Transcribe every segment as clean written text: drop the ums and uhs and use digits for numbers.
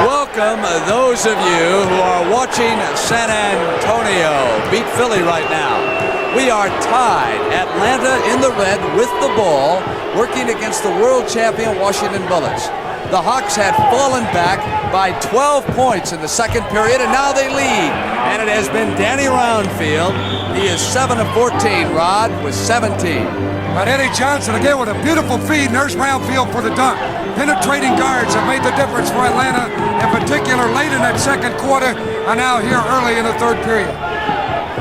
welcome those of you who are watching San Antonio beat Philly right now. We are tied, Atlanta in the red with the ball, working against the world champion Washington Bullets. The Hawks had fallen back by 12 points in the second period, and now they lead. And it has been Danny Roundfield. He is 7 of 14, Rod, with 17. But Eddie Johnson, again, with a beautiful feed. There's Roundfield for the dunk. Penetrating guards have made the difference for Atlanta, in particular late in that second quarter, and now here early in the third period.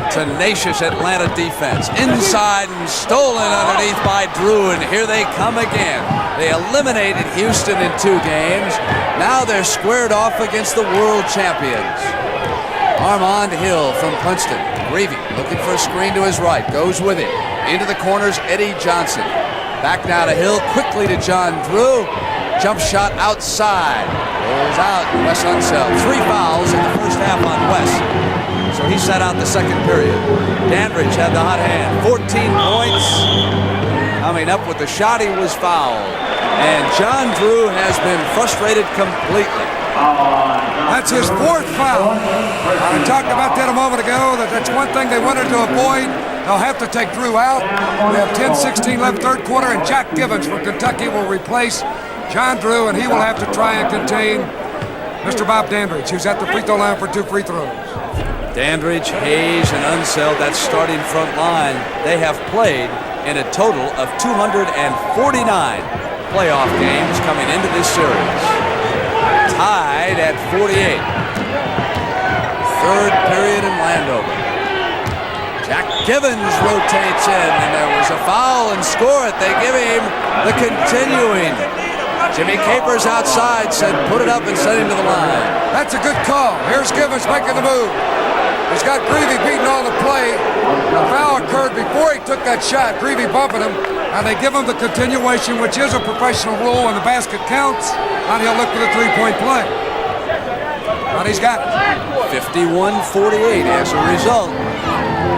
Tenacious Atlanta defense. Inside and stolen underneath by Drew, and here they come again. They eliminated Houston in 2 games. Now they're squared off against the world champions. Armand Hill from Princeton. Greavy looking for a screen to his right. Goes with him. Into the corners, Eddie Johnson. Back now to Hill. Quickly to John Drew. Jump shot outside. Goes out. Wes Unseld. 3 fouls in the first half on Wes. So he sat out the second period. Dandridge had the hot hand. 14 points. Coming up with the shot, he was fouled. And John Drew has been frustrated completely. That's his 4th foul. I talked about that a moment ago, that's one thing they wanted to avoid. They'll have to take Drew out. We have 10-16 left third quarter, and Jack Givens from Kentucky will replace John Drew, and he will have to try and contain Mr. Bob Dandridge, who's at the free throw line for 2 free throws. Dandridge, Hayes, and Unseld, that starting front line, they have played in a total of 249 playoff games coming into this series. Tied at 48. Third period in Landover. Jack Givens rotates in, and there was a foul, and score it. They give him the continuing. Jimmy Capers outside said put it up and send him to the line. That's a good call. Here's Givens making the move. He's got Greavy beating on the play. The foul occurred before he took that shot. Greavy bumping him, and they give him the continuation, which is a professional rule when the basket counts, and he'll look for the 3-point play. And he's got it. 51-48 as a result.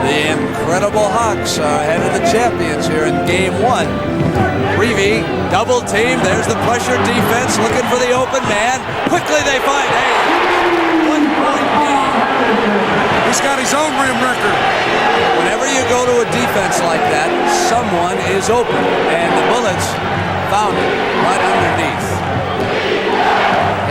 The incredible Hawks are ahead of the champions here in game 1. Greavy, double team. There's the pressure defense looking for the open man. Quickly they find Hayes. 1-point game. He's got his own rim record. Whenever you go to a defense like that, someone is open, and the Bullets found it right underneath.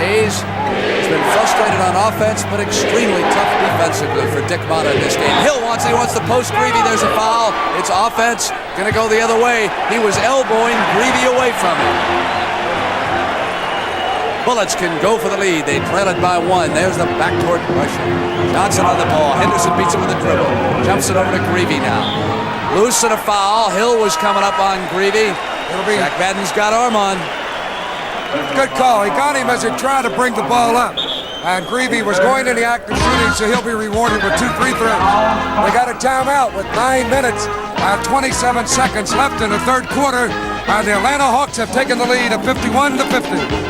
Hayes has been frustrated on offense, but extremely tough defensively for Dick Motta in this game. Hill wants the post Greavy. There's a foul. It's offense. Going to go the other way. He was elbowing Greavy away from him. Bullets can go for the lead. They trail it by 1. There's the backcourt pressure. Johnson on the ball. Henderson beats him with a dribble. Jumps it over to Greavy now. Loose and a foul. Hill was coming up on Greavy. Jack Madden's got Armand. Good call. He got him as he tried to bring the ball up. And Greavy was going in the act of shooting, so he'll be rewarded with 2 free throws. They got a timeout with 9 minutes and 27 seconds left in the third quarter. And the Atlanta Hawks have taken the lead of 51-50.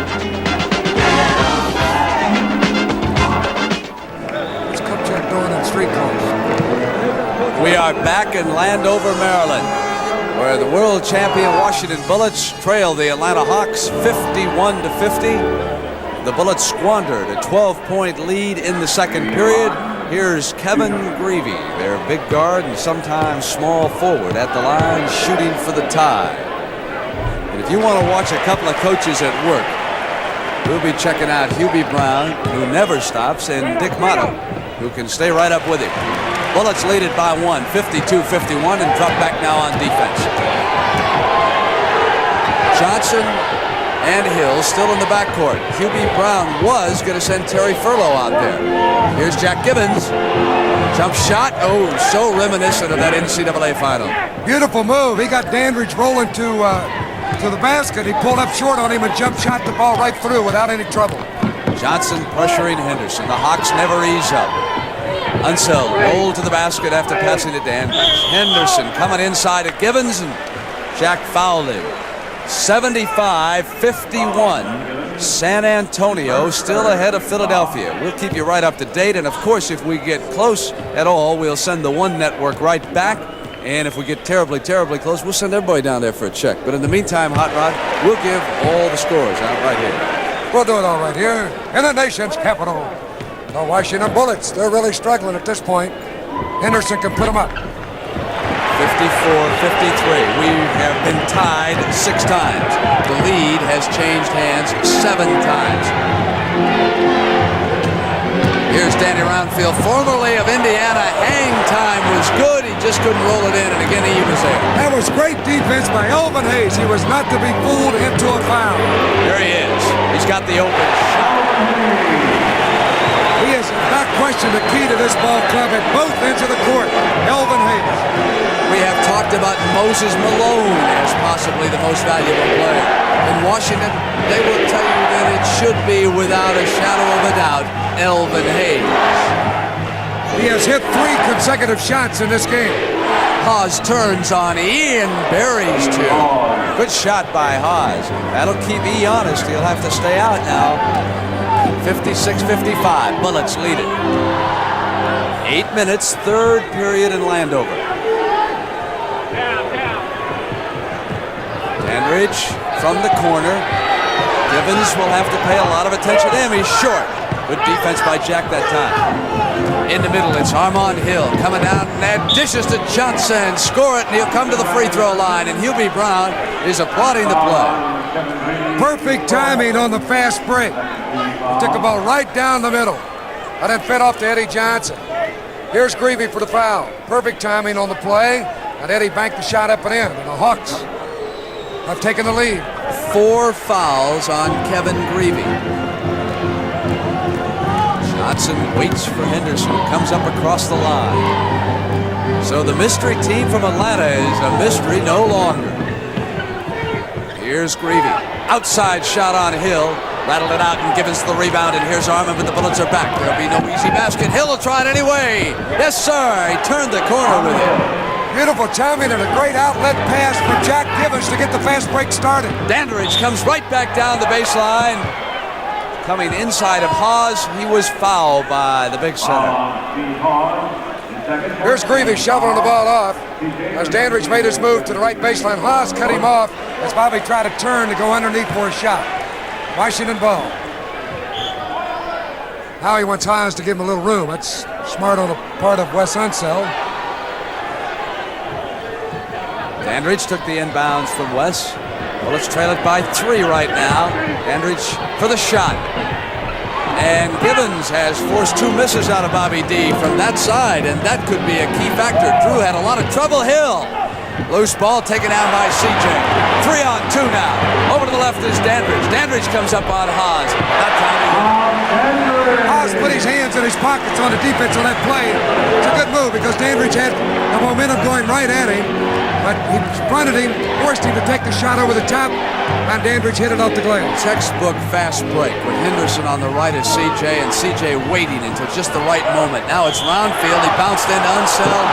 We are back in Landover, Maryland, where the world champion Washington Bullets trail the Atlanta Hawks 51-50. The Bullets squandered a 12-point lead in the second period. Here's Kevin Greavy, their big guard and sometimes small forward at the line, shooting for the tie. And if you want to watch a couple of coaches at work, we'll be checking out Hubie Brown, who never stops, and Dick Motta, who can stay right up with him. Bullets lead it by 1, 52-51, and drop back now on defense. Johnson and Hill still in the backcourt. Hubie Brown was going to send Terry Furlow out there. Here's Jack Givens. Jump shot. Oh, so reminiscent of that NCAA final. Beautiful move. He got Dandridge rolling to the basket. He pulled up short on him and jump shot the ball right through without any trouble. Johnson pressuring Henderson. The Hawks never ease up. Unseld rolled to the basket after passing to Dandridge. Henderson coming inside at Givens, and Jack fouled him. 75-51. San Antonio still ahead of Philadelphia. We'll keep you right up to date, and of course, if we get close at all, we'll send the One Network right back. And if we get terribly, terribly close, we'll send everybody down there for a check. But in the meantime, Hot Rod, we'll give all the scores out right here. We'll do it all right here in the nation's capital. The Washington Bullets, they're really struggling at this point. Henderson can put them up. 54-53. We have been tied 6 times. The lead has changed hands 7 times. Here's Danny Roundfield, formerly of Indiana. Hang time was good. He just couldn't roll it in, and again he was there. That was great defense by Elvin Hayes. He was not to be fooled into a foul. There he is. He's got the open shot. He is, without question, the key to this ball club at both ends of the court. Elvin Hayes. We have talked about Moses Malone as possibly the most valuable player. In Washington, they will tell you that it should be, without a shadow of a doubt, Elvin Hayes. He has hit 3 consecutive shots in this game. Haws turns on Ian, buries 2. Good shot by Haws. That'll keep E honest. He'll have to stay out now. 56-55. Bullets lead it. 8 minutes, 3rd period in Landover. Dandridge from the corner. Givens will have to pay a lot of attention to him. He's short. Good defense by Jack that time. In the middle, it's Armand Hill coming down and dishes to Johnson. Score it, and he'll come to the free throw line. And Hubie Brown is applauding the play. Perfect timing on the fast break. He took the ball right down the middle. And then fed off to Eddie Johnson. Here's Greavy for the foul. Perfect timing on the play. And Eddie banked the shot up and in. And the Hawks have taken the lead. 4 fouls on Kevin Greavy. Johnson waits for Henderson, who comes up across the line. So the mystery team from Atlanta is a mystery no longer. Here's Greavy. Outside shot on Hill. Rattled it out and Givens the rebound, and here's Armand, but the Bullets are back. There'll be no easy basket. Hill will try it anyway. Yes, sir. He turned the corner with it. Beautiful timing and a great outlet pass from Jack Givens to get the fast break started. Dandridge comes right back down the baseline. Coming inside of Haws, he was fouled by the big center. Here's Greavy shoveling the ball off as Dandridge made his move to the right baseline. Haws cut him off as Bobby tried to turn to go underneath for a shot. Washington ball. Now he wants Haws to give him a little room. That's smart on the part of Wes Unseld. Dandridge took the inbounds from Wes. Bullets trail it by 3 right now. Dandridge for the shot. And Givens has forced 2 misses out of Bobby D from that side, and that could be a key factor. Drew had a lot of trouble. Hill. Loose ball taken down by CJ. 3 on 2 now. Over to the left is Dandridge. Dandridge comes up on Haws. That time he Haws put his hands in his pockets on the defense on that play. It's a good move because Dandridge had the momentum going right at him. But he fronted him, forced him to take the shot over the top, and Dandridge hit it off the glass. Textbook fast break with Henderson on the right of CJ, and CJ waiting until just the right moment. Now it's Roundfield. He bounced into Unseld.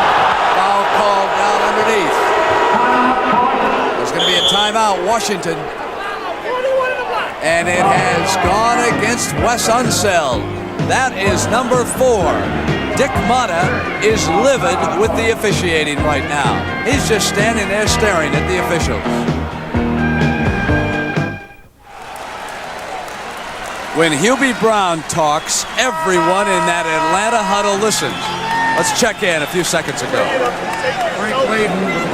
Foul called down underneath. There's going to be a timeout, Washington. And it has gone against Wes Unseld. That is number 4. Dick Motta is livid with the officiating right now. He's just standing there staring at the officials. When Hubie Brown talks, everyone in that Atlanta huddle listens. Let's check in a few seconds ago.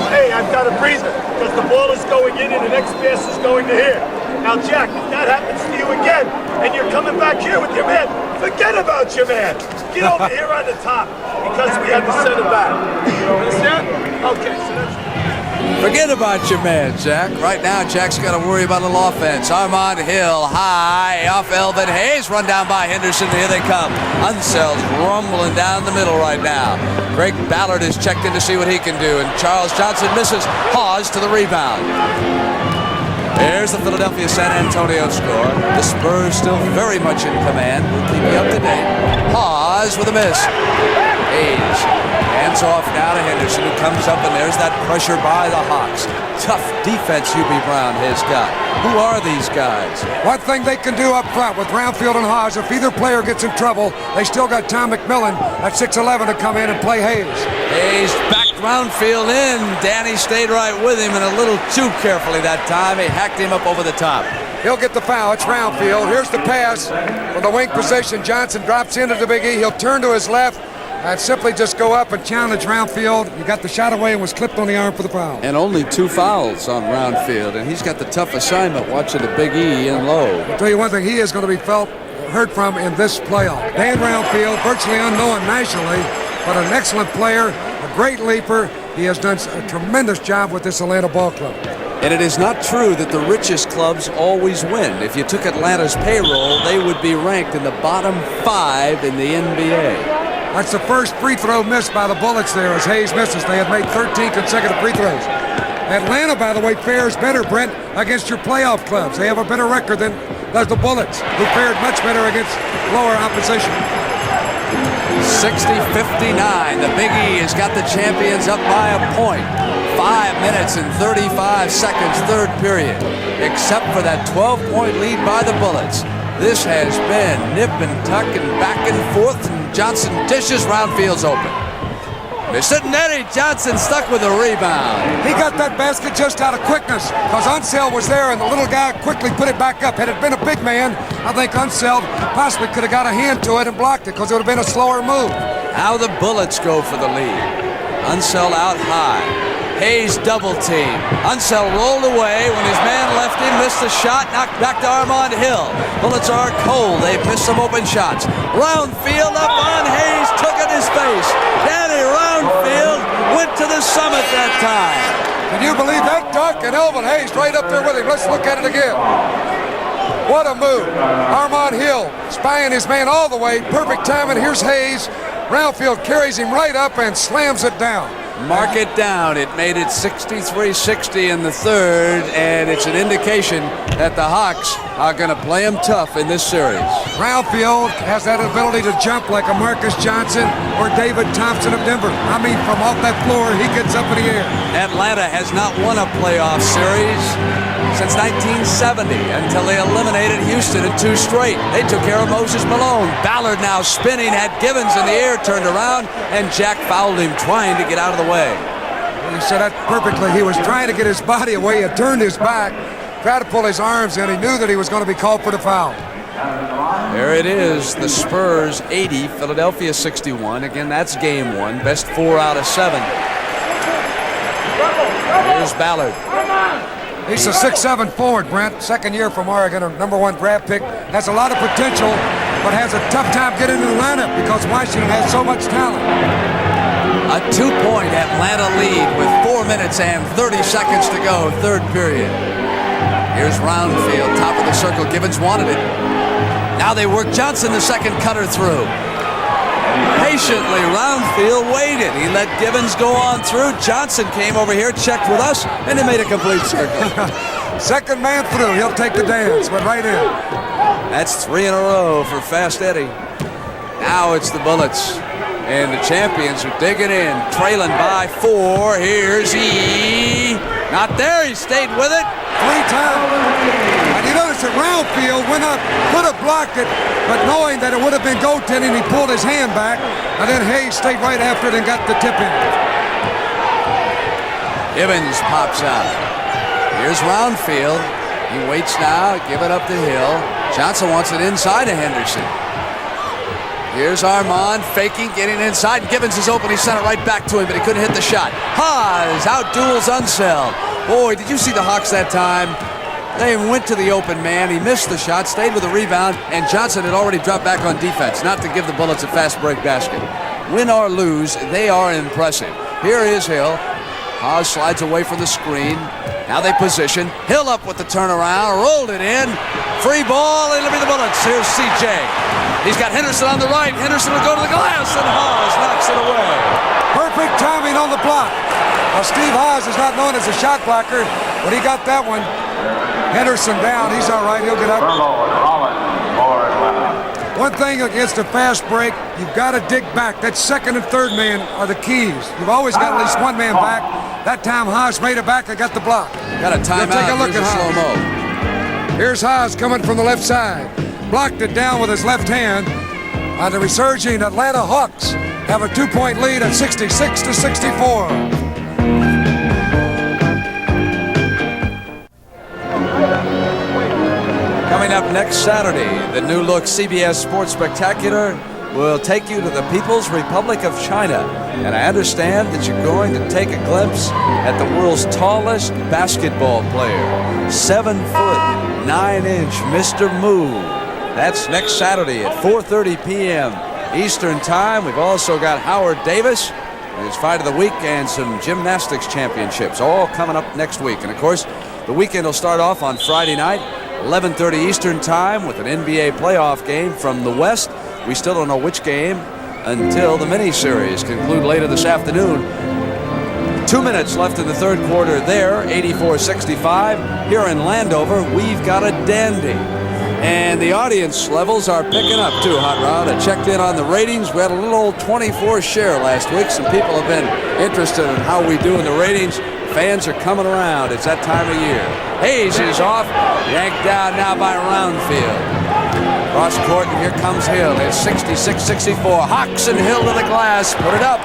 Hey, I've got a breather because the ball is going in and the next pass is going to here. Now, Jack, if that happens to you again and you're coming back here with your man, forget about your man. Get over here on the top because we have to send it back. You understand? Okay, so that's... Forget about your man, Jack. Right now, Jack's got to worry about a little offense. Armand Hill, high, off Elvin Hayes, run down by Henderson. Here they come. Unseld's rumbling down the middle right now. Greg Ballard is checked in to see what he can do, and Charles Johnson misses. Haws to the rebound. There's the Philadelphia San Antonio score. The Spurs still very much in command. We'll keep you up to date. Haws with a miss. Hayes hands off now to Henderson, who comes up, and there's that pressure by the Hawks. Tough defense Hubie Brown has got. Who are these guys? One thing they can do up front with Roundfield and Haws, if either player gets in trouble, they still got Tom McMillan at 6'11" to come in and play Hayes. Hayes backed Roundfield in. Danny stayed right with him, and a little too carefully that time. He hacked him up over the top. He'll get the foul. It's Roundfield. Here's the pass from the wing position. Johnson drops into the Big E. He'll turn to his left and simply just go up and challenge Roundfield. He got the shot away and was clipped on the arm for the foul. And only 2 fouls on Roundfield, and he's got the tough assignment watching the Big E in low. I'll tell you one thing, he is going to be heard from in this playoff. Dan Roundfield, virtually unknown nationally, but an excellent player, a great leaper. He has done a tremendous job with this Atlanta ball club. And it is not true that the richest clubs always win. If you took Atlanta's payroll, they would be ranked in the bottom 5 in the NBA. That's the first free throw missed by the Bullets there as Hayes misses. They had made 13 consecutive free throws. Atlanta, by the way, fares better, Brent, against your playoff clubs. They have a better record than does the Bullets, who fared much better against lower opposition. 60-59. The Big E has got the champions up by a point. 5 minutes and 35 seconds, third period. Except for that 12-point lead by the Bullets. This has been nip and tuck and back and forth, and Johnson dishes. Roundfield's open. Missed it, and Eddie Johnson stuck with a rebound. He got that basket just out of quickness because Unseld was there, and the little guy quickly put it back up. Had it been a big man, I think Unseld possibly could have got a hand to it and blocked it because it would have been a slower move. How the Bullets go for the lead. Unseld out high. Hayes double team. Unseld rolled away when his man left him, missed a shot, knocked back to Armand Hill. Bullets are cold. They've missed some open shots. Roundfield up on Hayes, took it in his face. Danny Roundfield went to the summit that time. Can you believe that dunk? And Elvin Hayes right up there with him. Let's look at it again. What a move. Armand Hill spying his man all the way. Perfect timing. Here's Hayes. Roundfield carries him right up and slams it down. Mark it down. It made it 63-60 in the third, and it's an indication that the Hawks are going to play them tough in this series. Roundfield has that ability to jump like a Marcus Johnson or David Thompson of Denver. I mean, from off that floor, he gets up in the air. Atlanta has not won a playoff series since 1970 until they eliminated Houston in 2 straight. They took care of Moses Malone. Ballard now spinning, had Givens in the air, turned around, and Jack fouled him trying to get out of the way. You said that perfectly. He was trying to get his body away. He had turned his back, tried to pull his arms in. He knew that he was going to be called for the foul. There it is. The Spurs 80, Philadelphia 61. Again, that's game 1. Best 4 out of 7. Here's Ballard. He's a 6'7" forward, Brent. Second year from Oregon, a #1 draft pick. Has a lot of potential, but has a tough time getting in the lineup because Washington has so much talent. A 2-point Atlanta lead with 4 minutes and 30 seconds to go, third period. Here's Roundfield, top of the circle. Givens wanted it. Now they work Johnson, the second cutter through. Patiently, Roundfield waited. He let Givens go on through. Johnson came over here, checked with us, and they made a complete circle. Second man through. He'll take the dance, but right in. That's 3 in a row for Fast Eddie. Now it's the Bullets. And the champions are digging in, trailing by 4. Here's E. Not there. He stayed with it. 3 times. And you notice that Roundfield went up, could have blocked it, but knowing that it would have been goaltending, he pulled his hand back, and then Hayes stayed right after it and got the tip in. Givens pops out. Here's Roundfield. He waits now, give it up to Hill. Johnson wants it inside of Henderson. Here's Armand faking, getting inside. Givens is open. He sent it right back to him, but he couldn't hit the shot. Haas outduels Unseld. Boy, did you see the Hawks that time? They went to the open man. He missed the shot, stayed with the rebound, and Johnson had already dropped back on defense, not to give the Bullets a fast break basket. Win or lose, they are impressive. Here is Hill. Haas slides away from the screen. Now they position. Hill up with the turnaround, rolled it in. Free ball, it'll be the Bullets. Here's CJ. He's got Henderson on the right. Henderson will go to the glass, and Haas knocks it away. Perfect timing on the block. Now, Steve Haas is not known as a shot blocker, but he got that one. Henderson down. He's all right. He'll get up. One thing against a fast break, you've got to dig back. That second and third man are the keys. You've always got at least one man back. That time Haas made it back and got the block. Got a timeout. Take a look at slow-mo. Here's Haas coming from the left side. Blocked it down with his left hand. And the resurging Atlanta Hawks have a 2-point lead at 66-64. Coming up next Saturday, the new look CBS Sports Spectacular will take you to the People's Republic of China. And I understand that you're going to take a glimpse at the world's tallest basketball player, 7 foot, 9 inch Mr. Mu. That's next Saturday at 4:30 p.m. Eastern Time. We've also got Howard Davis and his fight of the week and some gymnastics championships all coming up next week. And of course, the weekend will start off on Friday night, 11:30 Eastern Time, with an NBA playoff game from the West. We still don't know which game until the mini-series conclude later this afternoon. 2 minutes left in the third quarter there, 84-65. Here in Landover, we've got a dandy. And the audience levels are picking up too, Hot Rod. I checked in on the ratings. We had a little old 24 share last week. Some people have been interested in how we do in the ratings. Fans are coming around. It's that time of year. Hayes is off. Yanked down now by Roundfield. Cross court, and here comes Hill. It's 66-64. Hawks and Hill to the glass. Put it up.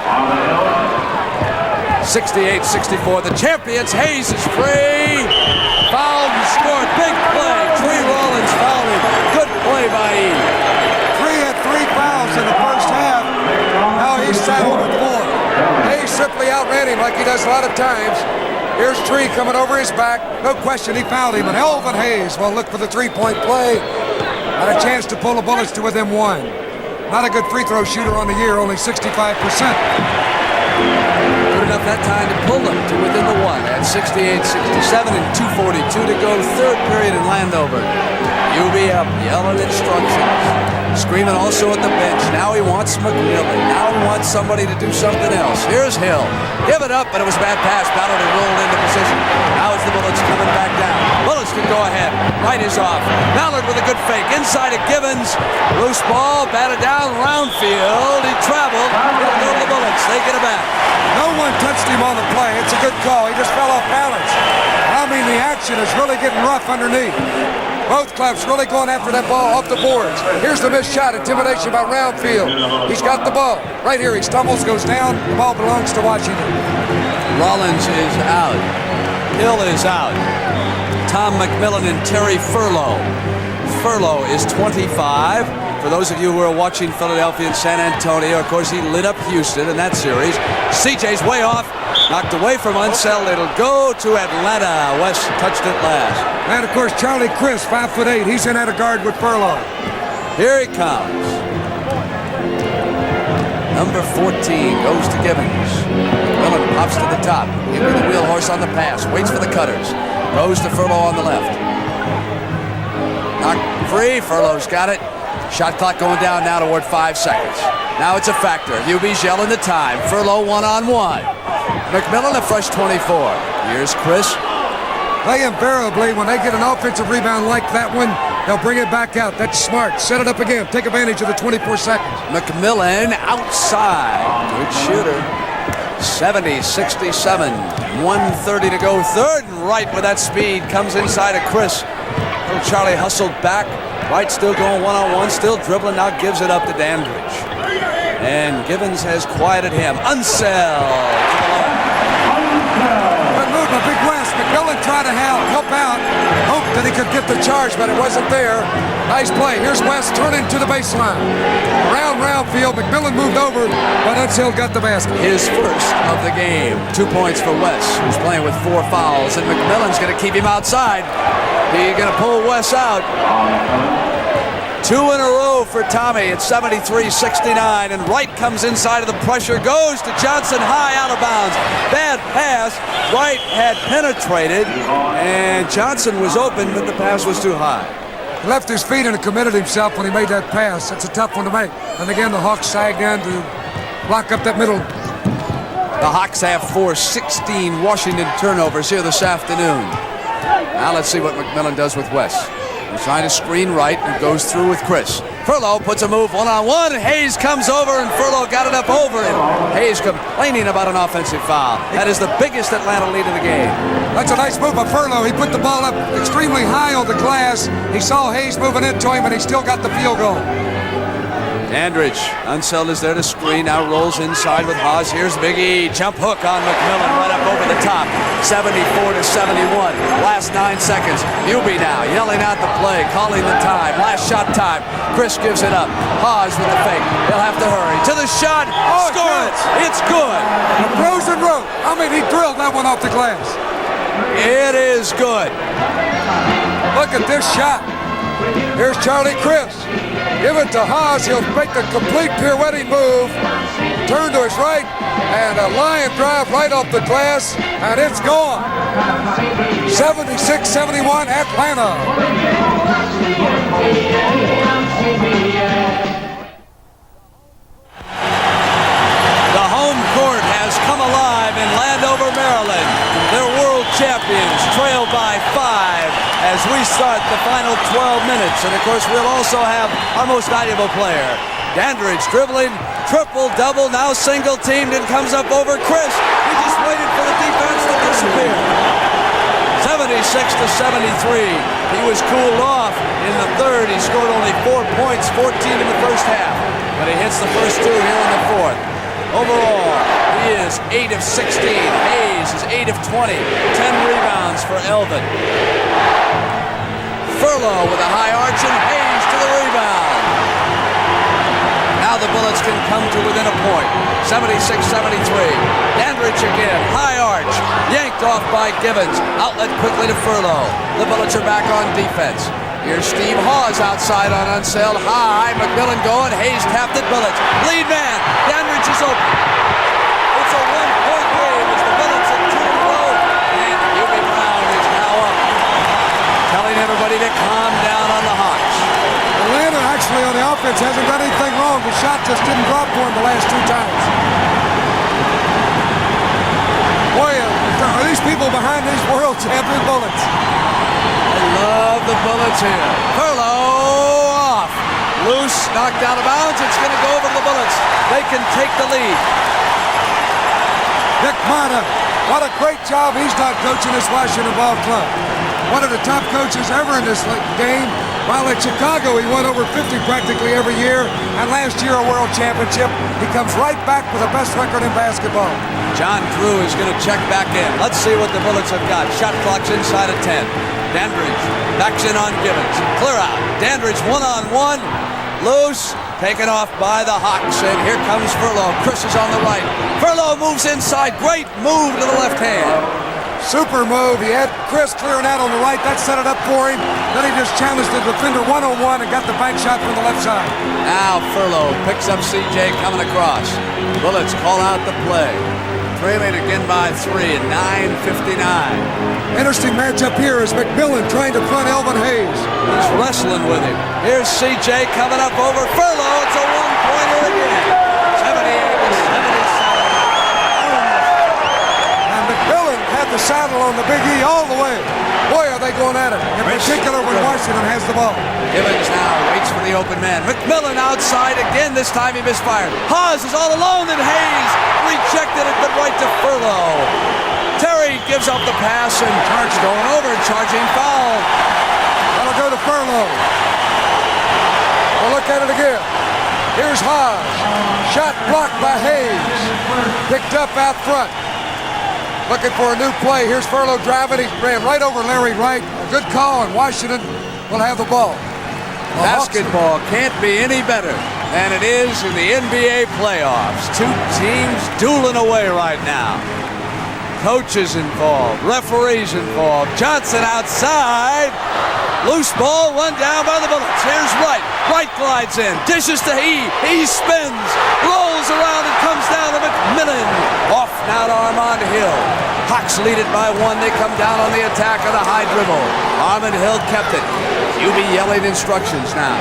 68-64. The champions. Hayes is free. Fouled and scored. Big play. Tree Rollins fouled him. Good play by E. Tree had 3 fouls in the first half. Now he's saddled with 4. Hayes simply outran him like he does a lot of times. Here's Tree coming over his back. No question he fouled him. And Elvin Hayes will look for the 3-point play. Had a chance to pull the Bullets to within 1. Not a good free throw shooter on the year, only 65%. Good enough that time to pull them to within the 1 at 68-67 and 2:42 to go. Third period in Landover. UB up, yelling instructions. Screaming also at the bench. Now he wants McMillan. Now he wants somebody to do something else. Here's Hill. Give it up, but it was a bad pass. Ballard had rolled into position. Now it's the Bullets coming back down. Bullets can go ahead. Right is off. Ballard with a good fake. Inside of Givens. Loose ball. Batted down. Roundfield. He traveled. It'll go to the Bullets. They get it back. No one touched him on the play. It's a good call. He just fell off balance. I mean, the action is really getting rough underneath. Both clubs really going after that ball off the boards. Here's the missed shot. Intimidation by Roundfield. He's got the ball. Right here. He stumbles, goes down. The ball belongs to Washington. Rollins is out. Hill is out. Tom McMillan and Terry Furlow. Furlow is 25. For those of you who are watching Philadelphia and San Antonio, of course, he lit up Houston in that series. CJ's way off. Knocked away from Unseld. It'll go to Atlanta. West touched it last. And, of course, Charlie Chris, 5'8". He's in at a guard with Furlow. Here he comes. Number 14 goes to Givens. McMillan pops to the top. Into the wheel horse on the pass. Waits for the cutters. Goes to Furlow on the left. Knocked free. Furlow's got it. Shot clock going down now toward 5 seconds. Now it's a factor. UB's yelling the time. Furlow one-on-one. McMillan a fresh 24. Here's Chris. They invariably, when they get an offensive rebound like that one, they'll bring it back out. That's smart. Set it up again. Take advantage of the 24 seconds. McMillan outside. Good shooter. 70-67. 1:30 to go. Third and right with that speed. Comes inside of Chris. Little Charlie hustled back. Wright still going one-on-one. Still dribbling. Now gives it up to Dandridge. And Givens has quieted him. Unseld. Good move by Big West. McMillan tried to help out. Hoped that he could get the charge, but it wasn't there. Nice play. Here's West turning to the baseline. Around Roundfield. McMillan moved over, but Unseld got the basket. His first of the game. 2 points for West, who's playing with 4 fouls. And McMillan's going to keep him outside. He's going to pull West out. 2 in a row for Tommy at 73-69, and Wright comes inside of the pressure, goes to Johnson high out of bounds. Bad pass. Wright had penetrated, and Johnson was open, but the pass was too high. He left his feet and committed himself when he made that pass. That's a tough one to make. And again, the Hawks sagged in to block up that middle. The Hawks have 4-16 Washington turnovers here this afternoon. Now let's see what McMillan does with West. He's trying to screen right and goes through with Chris. Furlow puts a move one-on-one. Hayes comes over, and Furlow got it up over him. Hayes complaining about an offensive foul. That is the biggest Atlanta lead of the game. That's a nice move by Furlow. He put the ball up extremely high on the glass. He saw Hayes moving into him, and he still got the field goal. Dandridge, Unseld is there to screen, now rolls inside with Haas. Here's Big E, jump hook on McMillan right up over the top. 74-71, last 9 seconds. Newby now yelling out the play, calling the time, last shot time. Chris gives it up, Haas with the fake. He'll have to hurry to the shot, score it, it's good. The frozen rope. I mean, he drilled that one off the glass. It is good. Look at this shot. Here's Charlie Chris. Give it to Haas. He'll make the complete pirouetting move. Turn to his right. And a line drive right off the glass. And it's gone. 76-71 Atlanta. The home court has come alive in Landover, Maryland. They're world champions, trailed by 5 as we start the final 12 minutes. And of course, we'll also have our most valuable player. Dandridge dribbling, triple-double, now single-teamed and comes up over Chris. He just waited for the defense to disappear. 76-73. He was cooled off in the third. He scored only 4 points, 14 in the first half. But he hits the first 2 here in the fourth. Overall, he is 8 of 16. Hayes is 8 of 20. 10 rebounds for Elvin. Furlow with a high arch and Hayes to the rebound. Now the Bullets can come to within a point. 76-73. Dandridge again. High arch. Yanked off by Givens. Outlet quickly to Furlow. The Bullets are back on defense. Here's Steve Hawes outside on Unseld. High. McMillan going. Hayes tapped it. Bullets. Lead man. Dandridge is open. It's a one-point game as the Bullets at 2 in a row. And Hubie Brown is now up, telling everybody to calm down on the Hawks. Atlanta actually on the offense hasn't done anything wrong. The shot just didn't drop for him the last 2 times. Boy, are these people behind these world champion Bullets. I love the Bullets here. Furlow off. Loose, knocked out of bounds. It's going to go over to the Bullets. They can take the lead. Nick Mata, what a great job he's done coaching this Washington Ball Club. One of the top coaches ever in this game. While at Chicago, he won over 50 practically every year. And last year, a world championship. He comes right back with the best record in basketball. John Drew is going to check back in. Let's see what the Bullets have got. Shot clock's inside of 10. Dandridge backs in on Givens. Clear out. Dandridge one-on-one. Loose. Taken off by the Hawks. And here comes Furlow. Chris is on the right. Furlow moves inside. Great move to the left hand. Super move. He had Chris clearing out on the right. That set it up for him. Then he just challenged the defender one-on-one and got the bank shot from the left side. Now Furlow picks up CJ coming across. Bullets call out the play. Trailing again by 3 at 9:59. Interesting matchup here is McMillan trying to front Elvin Hayes. He's wrestling with him. Here's CJ coming up over Furlow. It's a one-pointer again. 78-77. And McMillan had the saddle on the Big E all the way. Boy, are they going at it. In particular when Washington has the ball. Givens now waits for the open man. McMillan outside again. This time he misfired. Haas is all alone and Hayes rejected it, but right to Furlow. Terry gives up the pass and Charge going over, charging foul. That'll go to Furlow. We'll look at it again. Here's Haas. Shot blocked by Hayes. Picked up out front. Looking for a new play. Here's Furlow driving. He ran right over Larry Wright. A good call, and Washington will have the ball. Basketball can't be any better than it is in the NBA playoffs. 2 teams dueling away right now. Coaches involved, referees involved. Johnson outside. Loose ball, one down by the Bullets. Here's Wright. Wright glides in, dishes to He. He spins, rolls around and comes down to McMillan. Off now to Armand Hill. Hawks lead it by 1. They come down on the attack on a high dribble. Armand Hill kept it. Hubie yelling instructions now.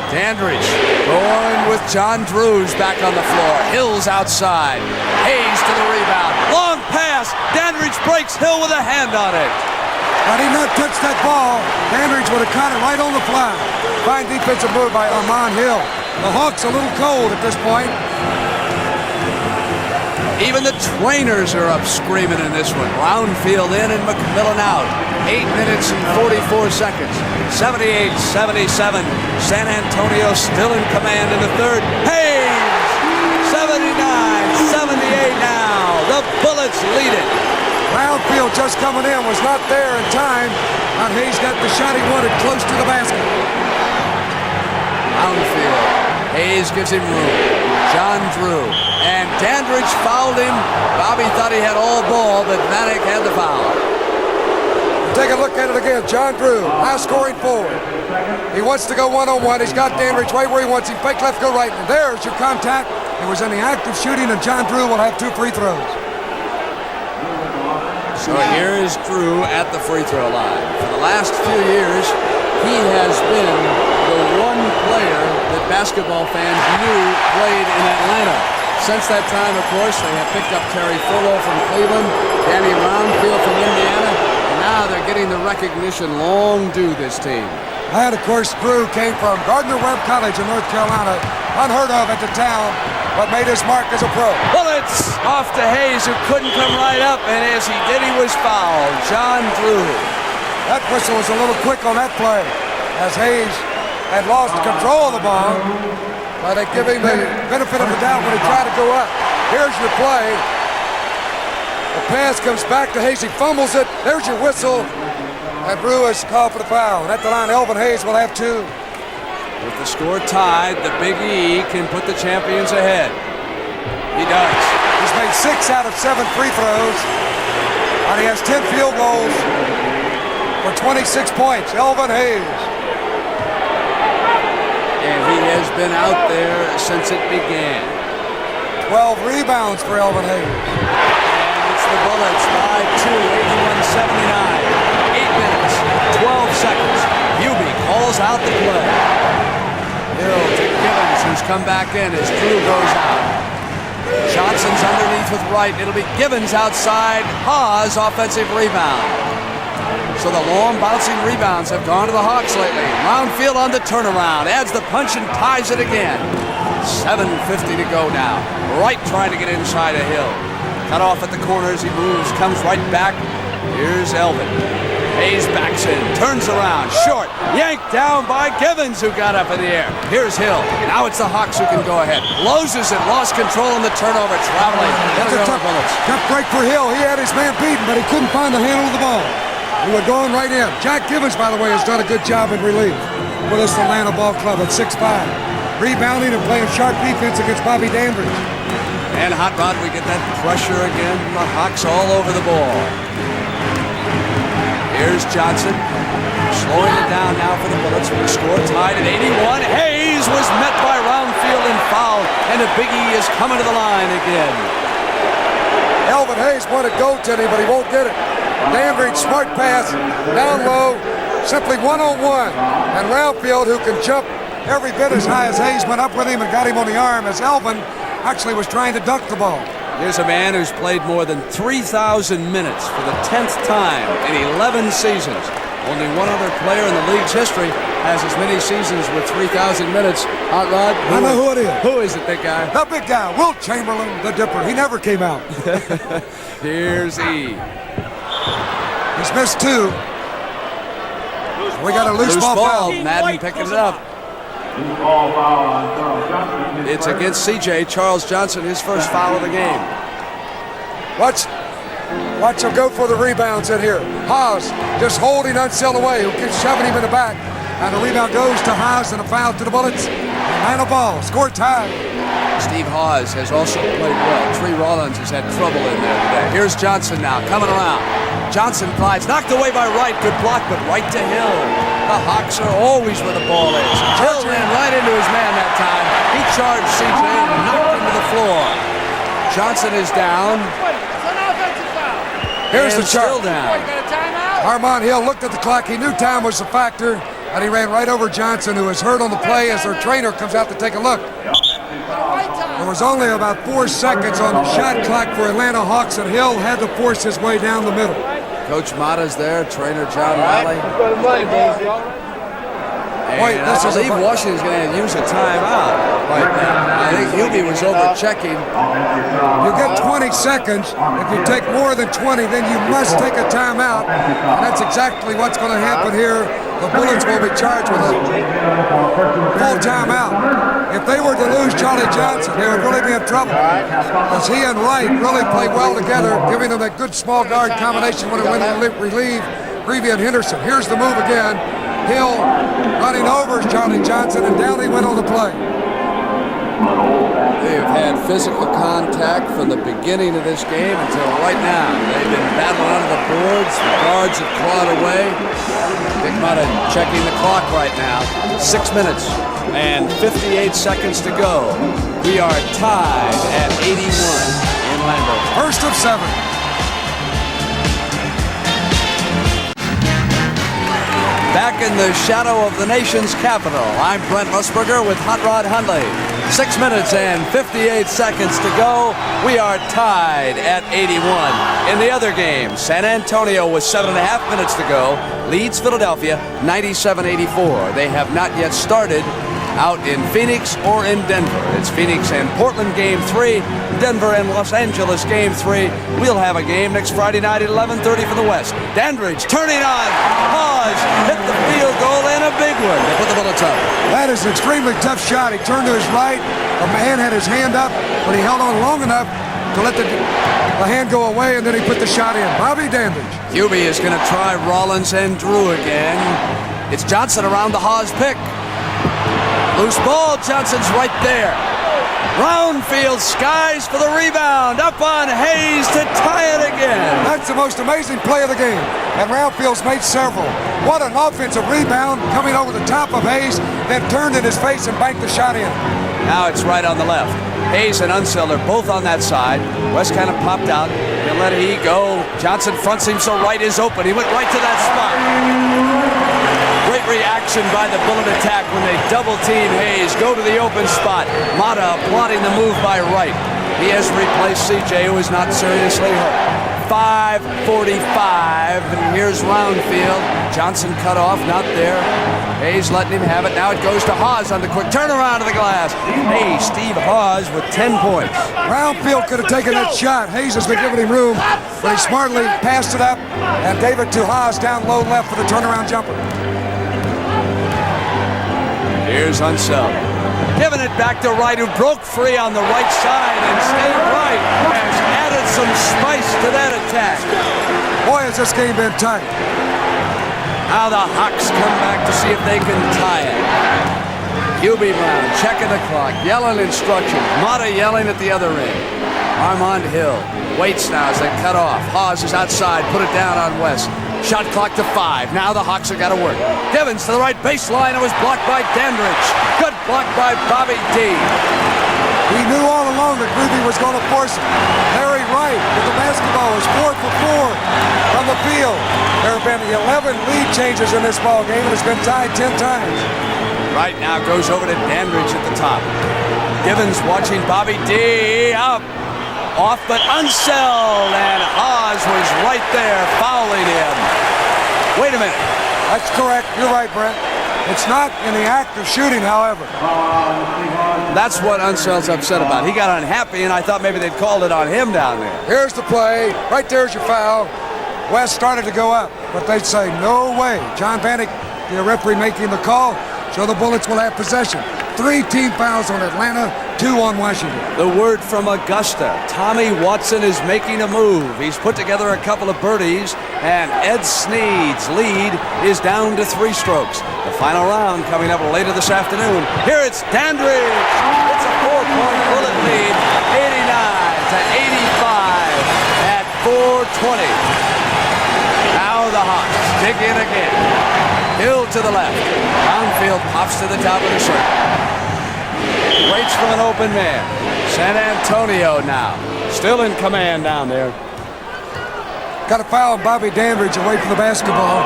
Dandridge going with John Drews back on the floor. Hill's outside. Hayes to the rebound. Long pass. Dandridge breaks. Hill with a hand on it. Had he not touched that ball, Dandridge would have caught it right on the fly. Fine defensive move by Armand Hill. The Hawks a little cold at this point. Even the trainers are up screaming in this one. Roundfield in and McMillan out. 8 minutes and 44 seconds. 78-77. San Antonio still in command in the third. Hayes! 79-78 now. The Bullets lead it. Roundfield just coming in, was not there in time, and Hayes got the shot he wanted close to the basket. Roundfield. Hayes gives him room. John Drew. And Dandridge fouled him. Bobby thought he had all ball, but Vanek had the foul. Take a look at it again. John Drew, high-scoring forward. He wants to go one-on-one. He's got Dandridge right where he wants him. Fake left, go right. And there's your contact. It was in the act of shooting, and John Drew will have 2 free throws. So here is Drew at the free throw line. For the last few years, he has been the one player that basketball fans knew played in Atlanta. Since that time, of course, they have picked up Terry Fullo from Cleveland, Danny Roundfield from Indiana, and now they're getting the recognition long due this team. And, of course, Drew came from Gardner-Webb College in North Carolina, unheard of at the town, but made his mark as a pro. Bullets off to Hayes, who couldn't come right up, and as he did, he was fouled. John Drew. That whistle was a little quick on that play, as Hayes had lost control of the ball, but they give him the benefit of the doubt when he tried to go up. Here's your play. The pass comes back to Hayes. He fumbles it. There's your whistle. And Drew is called for the foul. And at the line, Elvin Hayes will have 2. With the score tied, the Big E can put the champions ahead. He does. He's made 6 out of 7 free throws, and he has 10 field goals for 26 points. Elvin Hayes. And he has been out there since it began. 12 rebounds for Elvin Hayes. And it's the Bullets by 2, 81-79. 8 minutes, 12 seconds. Hubie calls out the play. Hill to Givens, who's come back in as Drew goes out. Johnson's underneath with Wright. It'll be Givens outside. Haas offensive rebound. So the long bouncing rebounds have gone to the Hawks lately. Roundfield on the turnaround. Adds the punch and ties it again. 7:50 to go now. Wright trying to get inside of Hill. Cut off at the corners. He moves, comes right back. Here's Elvin. Hayes backs in, turns around, short, yanked down by Givens, who got up in the air. Here's Hill. Now it's the Hawks who can go ahead. Closes it, lost control in the turnover, traveling. That's a tough break for Hill. He had his man beaten, but he couldn't find the handle of the ball. He was going right in. Jack Givens, by the way, has done a good job in relief for this Atlanta ball club at 6'5". Rebounding and playing sharp defense against Bobby Dandridge. And Hot Rod, we get that pressure again from the Hawks all over the ball. Here's Johnson, slowing it down now for the Bullets with the score tied at 81. Hayes was met by Roundfield and fouled, and the Big E is coming to the line again. Elvin Hayes wanted goaltending, but he won't get it. Dandridge, smart pass, down low, simply one-on-one. And Roundfield, who can jump every bit as high as Hayes, went up with him and got him on the arm as Elvin actually was trying to dunk the ball. Here's a man who's played more than 3,000 minutes for the 10th time in 11 seasons. Only one other player in the league's history has as many seasons with 3,000 minutes. Hot Rod? I know who it is. Who is it, big guy? The big guy, Wilt Chamberlain, the Dipper. He never came out. Here's E. He's missed 2. We got a loose ball foul. Madden picking it up. It's against CJ Charles Johnson, his first foul of the game. Watch him go for the rebounds in here. Haas just holding Unseld away, who keeps shoving him in the back. And the rebound goes to Haas and a foul to the Bullets. Atlanta ball, score tied. Steve Haas has also played well. Tree Rollins has had trouble in there today. Here's Johnson now, coming around. Johnson glides, knocked away by Wright. Good block, but right to Hill. The Hawks are always where the ball is. Hill ran right into his man that time. He charged CJ and knocked him to the floor. Johnson is down. Here's the still charge. down. Armand Hill looked at the clock. He knew time was a factor, and he ran right over Johnson, who is hurt on the play as their trainer comes out to take a look. There was only about 4 seconds on the shot clock for Atlanta Hawks, and Hill had to force his way down the middle. Coach Mata's there, trainer John Riley. Wait, And I believe Washington's going to use a timeout right now. I think Hubie was over checking. You get 20 seconds. If you take more than 20, then you must take a timeout. And that's exactly what's going to happen here. The Bullets will be charged with a full timeout. If they were to lose Charlie Johnson, they would really be in trouble. Because he and Wright really play well together, giving them that good small guard combination when it went to relieve Greavy and Henderson. Here's the move again. Hill running over Charlie Johnson, and down he went on the play. They've had physical contact from the beginning of this game until right now. They've been battling under the boards. The guards have clawed away. Dick Motta checking the clock right now. 6 minutes and 58 seconds to go. We are tied at 81 in Landover. First of 7. Back in the shadow of the nation's capital, I'm Brent Musburger with Hot Rod Hundley. 6 minutes and 58 seconds to go. We are tied at 81. In the other game, San Antonio with 7.5 minutes to go leads Philadelphia 97-84. They have not yet started out in Phoenix or in Denver. It's Phoenix and Portland game 3, Denver and Los Angeles game 3. We'll have a game next Friday night at 11:30 for the West. Dandridge turning on. Hawes hit the field goal and a big one. They put the Bullets up. That is an extremely tough shot. He turned to his right. The man had his hand up, but he held on long enough to let the hand go away, and then he put the shot in. Bobby Dandridge. Hubie is going to try Rollins and Drew again. It's Johnson around the Hawes pick. Loose ball, Johnson's right there. Roundfield skies for the rebound. Up on Hayes to tie it again. That's the most amazing play of the game. And Roundfield's made several. What an offensive rebound coming over the top of Hayes, then turned in his face and banked the shot in. Now it's right on the left. Hayes and Unseld are both on that side. West kind of popped out. He'll let he go. Johnson fronts him so right is open. He went right to that spot. Great reaction by the Bullet attack when they double team Hayes. Go to the open spot. Motta plotting the move by Wright. He has replaced CJ, who is not seriously hurt. 5:45, and here's Roundfield. Johnson cut off, not there. Hayes letting him have it. Now it goes to Hawes on the quick turnaround to the glass. Hey, Steve Hawes with 10 points. Roundfield could have taken that shot. Hayes has been giving him room, but he smartly passed it up and gave it to Hawes down low left for the turnaround jumper. Here's Unseld. Giving it back to Wright, who broke free on the right side and stayed right. Has added some spice to that attack. Boy, has this game been tight. Now the Hawks come back to see if they can tie it. Hubie Brown checking the clock, yelling instructions. Motta yelling at the other end. Armand Hill waits now as they cut off. Hawes is outside, put it down on West. Shot clock to 5. Now the Hawks have got to work. Givens to the right baseline. It was blocked by Dandridge. Good block by Bobby D. He knew all along that Greavy was going to force it. Larry Wright with the basketball is 4 for 4 from the field. There have been 11 lead changes in this ball game, and it's been tied 10 times. Wright now goes over to Dandridge at the top. Givens watching Bobby D. Up. Off, but Unseld, and Hawes was right there, fouling him. Wait a minute. That's correct. You're right, Brent. It's not in the act of shooting, however. That's what Unseld's upset about. He got unhappy, and I thought maybe they'd called it on him down there. Here's the play. Right there's your foul. West started to go up, but they'd say, no way. John Vanek, the referee making the call, so the Bullets will have possession. 3 team fouls on Atlanta, 2 on Washington. The word from Augusta. Tommy Watson is making a move. He's put together a couple of birdies, and Ed Sneed's lead is down to 3 strokes. The final round coming up later this afternoon. Here it's Dandridge. It's a 4-point Bullet lead, 89-85 at 4:20. Now the Hawks dig in again. Hill to the left. Roundfield pops to the top of the circle. Waits for an open man. San Antonio now. Still in command down there. Got a foul on Bobby Dandridge away from the basketball.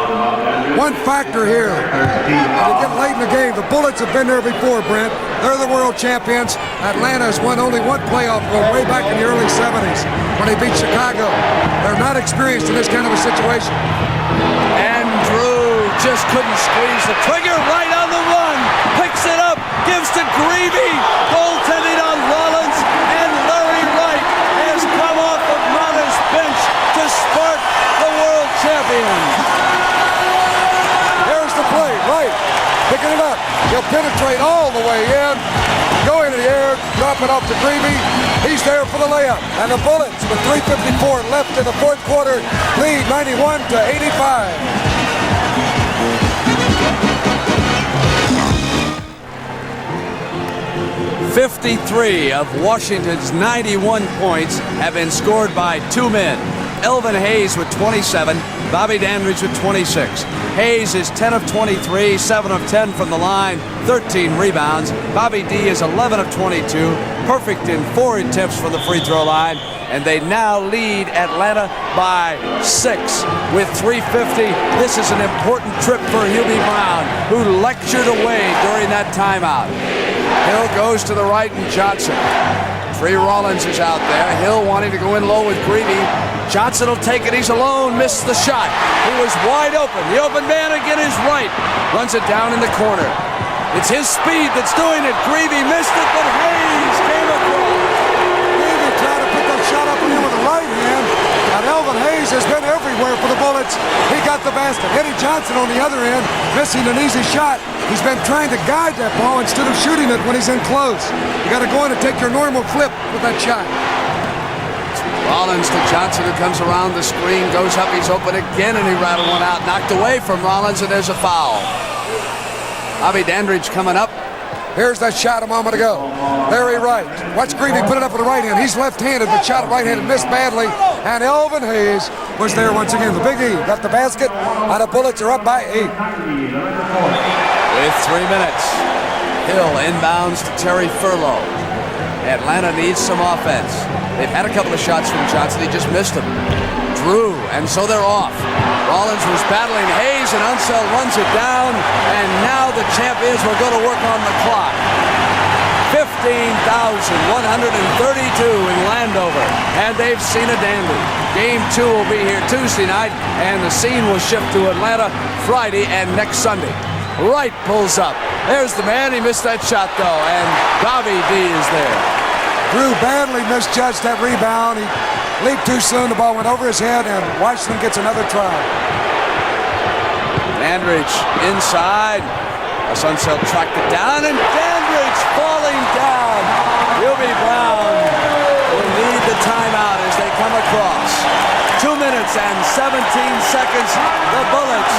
One factor here. When they get late in the game, the Bullets have been there before, Brent. They're the world champions. Atlanta has won only one playoff game way back in the early 70s when they beat Chicago. They're not experienced in this kind of a situation. And Drew just couldn't squeeze the trigger right on the one. the way in, go into the air, drop it off to Greavy. He's there for the layup. And the Bullets, with 3:54 left in the fourth quarter, lead 91-85. 53 of Washington's 91 points have been scored by two men. Elvin Hayes with 27, Bobby Dandridge with 26. Hayes is 10 of 23, 7 of 10 from the line, 13 rebounds. Bobby D is 11 of 22, perfect in 4 attempts from the free throw line. And they now lead Atlanta by 6 with 3:50. This is an important trip for Hubie Brown, who lectured away during that timeout. Hill goes to the right and Johnson. Tree Rollins is out there. Hill wanting to go in low with Greavy. Johnson will take it. He's alone. Missed the shot. He was wide open. The open man again is right. Runs it down in the corner. It's his speed that's doing it. Greavy missed it, but Hayes came across. Greavy tried to put that shot up in here with the right hand. And Elvin Hayes has been everywhere for the Bullets. He got the basket. Eddie Johnson on the other end, missing an easy shot. He's been trying to guide that ball instead of shooting it when he's in close. You got to go in and take your normal flip with that shot. Rollins to Johnson, who comes around the screen, goes up, he's open again, and he rattled one out. Knocked away from Rollins, and there's a foul. Bobby Dandridge coming up. Here's that shot a moment ago. Very right. Watch Greavy put it up with the right hand. He's left-handed, but shot it right-handed, missed badly. And Elvin Hayes was there once again. The Big E got the basket, and the Bullets are up by 8. With 3 minutes, Hill inbounds to Terry Furlow. Atlanta needs some offense. They've had a couple of shots from Johnson. He just missed them. Drew, and so they're off. Rollins was battling Hayes, and Unseld runs it down, and now the champions will go to work on the clock. 15,132 in Landover, and they've seen a dandy. Game 2 will be here Tuesday night, and the scene will shift to Atlanta Friday and next Sunday. Wright pulls up. There's the man. He missed that shot, though, and Bobby D is there. Drew badly misjudged that rebound. He leaped too soon. The ball went over his head, and Washington gets another try. Dandridge inside. Unseld tracked it down, and Dandridge falling down. Hubie Brown will need the timeout as they come across. 2 minutes and 17 seconds. The Bullets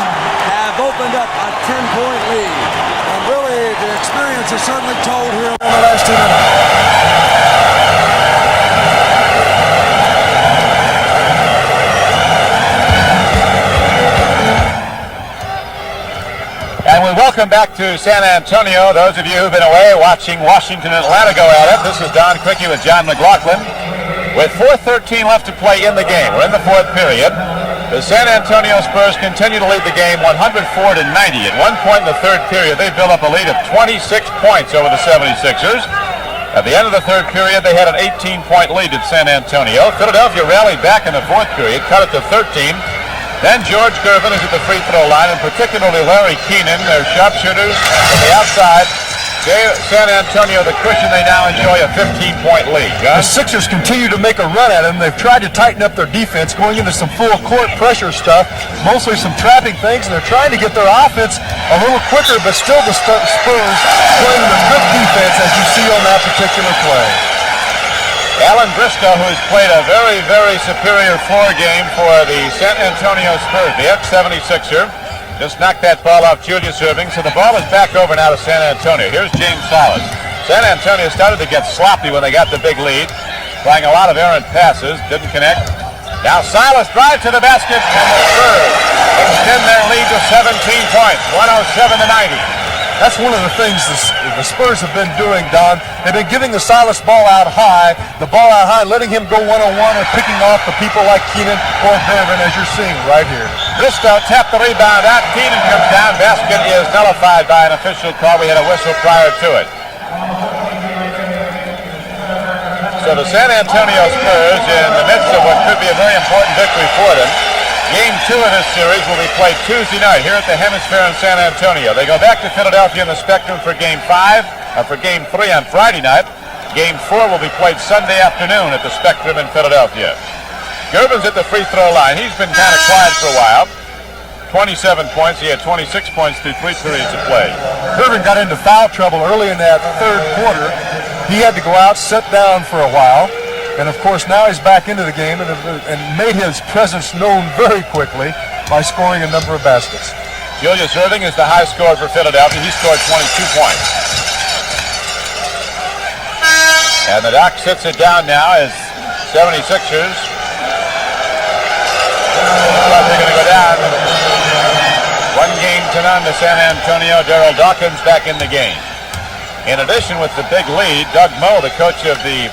have opened up a 10-point lead. And really, the experience is certainly told here in the last 2 minutes. And we welcome back to San Antonio those of you who've been away watching Washington and Atlanta go at it. This is Don Quickie with John McLaughlin. With 4:13 left to play in the game, we're in the fourth period. The San Antonio Spurs continue to lead the game 104-90. At one point in the third period, they built up a lead of 26 points over the 76ers. At the end of the third period, they had an 18-point lead at San Antonio. Philadelphia rallied back in the fourth period, cut it to 13. Then George Gervin is at the free throw line, and particularly Larry Keenan, their sharpshooters from the outside, gave San Antonio the cushion. They now enjoy a 15-point lead. The Sixers continue to make a run at them. They've tried to tighten up their defense, going into some full court pressure stuff, mostly some trapping things, and they're trying to get their offense a little quicker, but still the Spurs playing with good defense, as you see on that particular play. Alan Briscoe, who has played a very, very superior floor game for the San Antonio Spurs, the ex-76er, just knocked that ball off Julius Erving, so the ball is back over now to San Antonio. Here's James Salas. San Antonio started to get sloppy when they got the big lead, playing a lot of errant passes, didn't connect. Now Silas drives to the basket, and the Spurs extend their lead to 17 points, 107-90. That's one of the things the Spurs have been doing, Don. They've been giving the Silas ball out high, letting him go one-on-one or picking off the people like Keenan or Gervin, as you're seeing right here. Briscoe tapped the rebound out. Keenan comes down. Basket is nullified by an official call. We had a whistle prior to it. So the San Antonio Spurs, in the midst of what could be a very important victory for them, Game 2 of this series will be played Tuesday night here at the Hemisphere in San Antonio. They go back to Philadelphia in the Spectrum for Game 3 on Friday night. Game 4 will be played Sunday afternoon at the Spectrum in Philadelphia. Gervin's at the free throw line. He's been kind of quiet for a while. 27 points. He had 26 points through 3 periods of play. Girvin got into foul trouble early in that third quarter. He had to go out, sit down for a while, and of course now he's back into the game and made his presence known very quickly by scoring a number of baskets. Julius Erving is the high scorer for Philadelphia. He scored 22 points. And the Doc sits it down now as 76ers. They're going to go down 1-0 to San Antonio. Darryl Dawkins back in the game. In addition, with the big lead, Doug Moe, the coach of the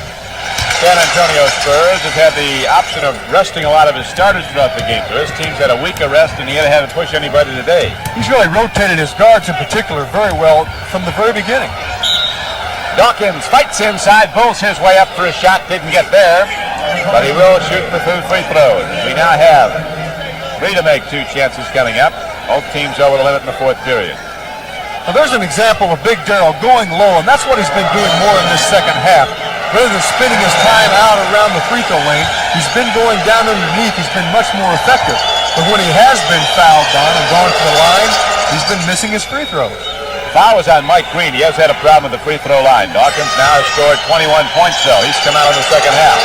San Antonio Spurs, has had the option of resting a lot of his starters throughout the game. So his team's had a week of rest, and he hasn't pushed anybody today. He's really rotated his guards in particular very well from the very beginning. Dawkins fights inside, pulls his way up for a shot, didn't get there, but he will shoot the 2 free throws. We now have 3 to make, 2 chances coming up. Both teams over the limit in the 4th period. Now there's an example of Big Darryl going low, and that's what he's been doing more in this second half. Rather than spending his time out around the free throw lane, he's been going down underneath. He's been much more effective. But when he has been fouled on and gone to the line, he's been missing his free throws. Foul was on Mike Green. He has had a problem with the free throw line. Dawkins now has scored 21 points, though. He's come out in the second half.